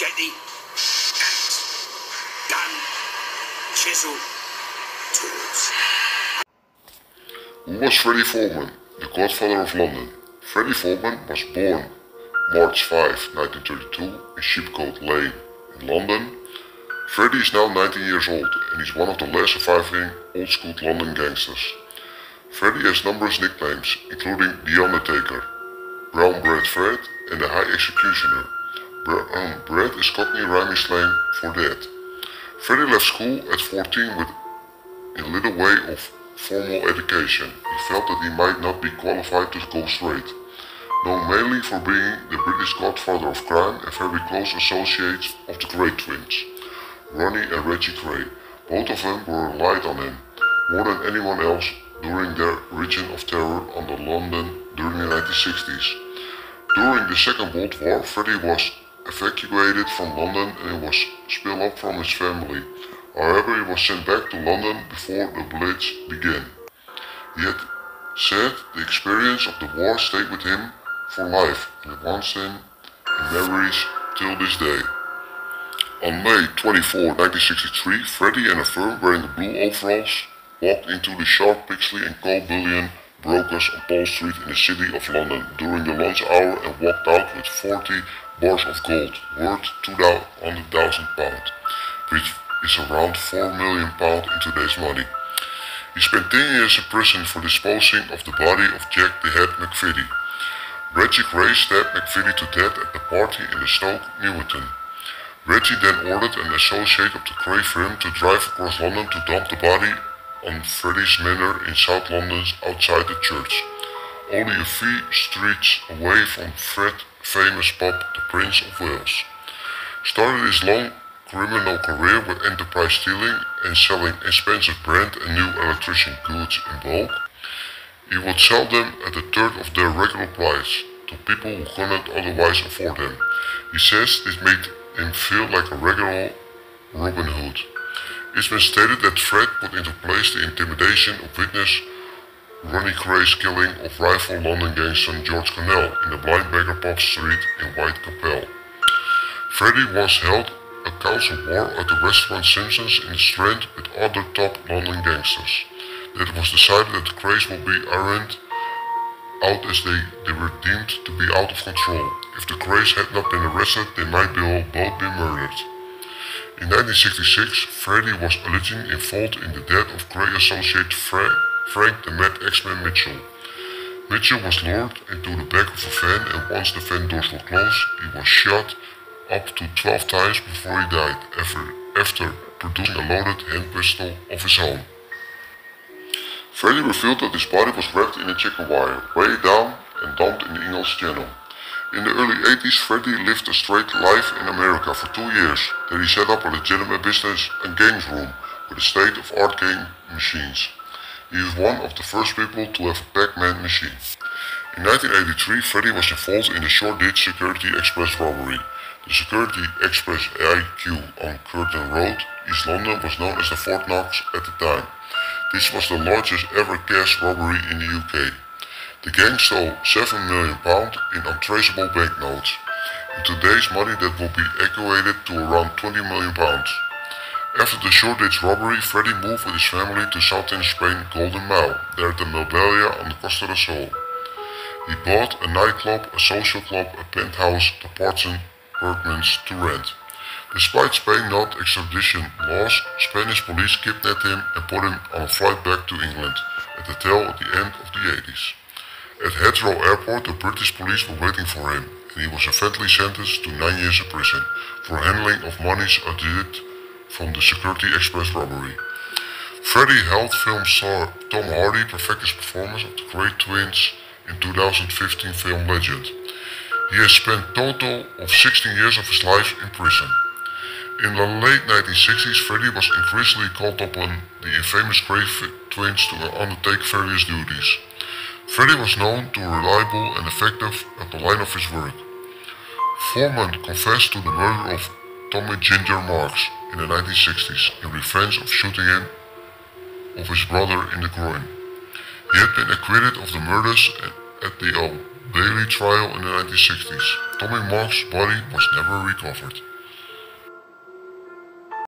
machete, axe, gun, chisel, tools. Who was Freddie Foreman, the godfather of London? Freddie Foreman was born March 5, 1932 in Sheepcote Lane in London. Freddie is now 19 years old and is one of the last surviving old-school London gangsters. Freddie has numerous nicknames, including The Undertaker, Brown Bread Fred and the High Executioner. Brown Bread is Cockney rhyming slang for dead. Freddie left school at 14 with a little way of formal education. He felt that he might not be qualified to go straight. Known mainly for being the British godfather of crime and very close associates of the Kray twins, Ronnie and Reggie Kray. Both of them were relied on him, more than anyone else, during their reign of terror under London during the 1960s. During the Second World War, Freddie was evacuated from London and was split up from his family. However, he was sent back to London before the Blitz began. He had said the experience of the war stayed with him for life and it haunts him in memories till this day. On May 24, 1963, Freddie and a firm wearing the blue overalls walked into the Sharp, Pixley and Co. bullion brokers on Paul Street in the city of London during the lunch hour and walked out with 40 bars of gold, worth £200,000, which is around £4 million in today's money. He spent 10 years in prison for disposing of the body of Jack the Head McVitie. Reggie Kray stabbed McVitie to death at the party in the Stoke Newington. Reggie then ordered an associate of the Kray firm to drive across London to dump the body on Freddie's manor in South London outside the church, only a few streets away from Fred's famous pub, the Prince of Wales. Started his long criminal career with enterprise stealing and selling expensive brand and new electrician goods in bulk. He would sell them at a third of their regular price to people who couldn't otherwise afford them. He says this made him feel like a regular Robin Hood. It's been stated that Fred put into place the intimidation of witness Ronnie Kray's killing of rival London gangster George Cornell in the Blind Beggar Pub Street in Whitechapel. Freddie was held a council war at the restaurant Simpsons in the Strand with other top London gangsters. It was decided that the Krays would be ironed out as they were deemed to be out of control. If the Krays had not been arrested, they might both be murdered. In 1966, Freddie was allegedly involved in the death of Kray associate Frank the Mad X-Man Mitchell. Mitchell was lured into the back of a van and once the van doors were closed, he was shot up to 12 times before he died, after producing a loaded hand pistol of his own. Freddie revealed that his body was wrapped in a chicken wire, weighed down and dumped in the English Channel. In the early 80s, Freddie lived a straight life in America for 2 years. Then he set up a legitimate business and games room with a state-of-art game machines. He was one of the first people to have a Pac-Man machine. In 1983, Freddie was involved in the Shoreditch Security Express robbery. The Security Express IQ on Curtain Road, East London, was known as the Fort Knox at the time. This was the largest ever cash robbery in the UK. The gang stole £7 million in untraceable banknotes. In today's money that would be equated to around £20 million. After the Shoreditch robbery, Freddie moved with his family to southern Spain Golden Mile, there at the Marbella on the Costa del Sol. He bought a nightclub, a social club, a penthouse, apartments to rent. Despite Spain not extradition laws, Spanish police kidnapped him and put him on a flight back to England at the tail at the end of the 80s. At Heathrow Airport, the British police were waiting for him, and he was eventually sentenced to 9 years in prison for handling of monies adduced from the Security Express robbery. Freddie helped film star Tom Hardy perfect his performance of the Kray twins in 2015 film Legend. He has spent a total of 16 years of his life in prison. In the late 1960s, Freddie was increasingly called upon the infamous Kray twins to undertake various duties. Freddie was known to be reliable and effective at the line of his work. Foreman confessed to the murder of Tommy Ginger Marks in the 1960s in revenge of shooting him of his brother in the groin. He had been acquitted of the murders at the Old Bailey trial in the 1960s. Tommy Marks' body was never recovered.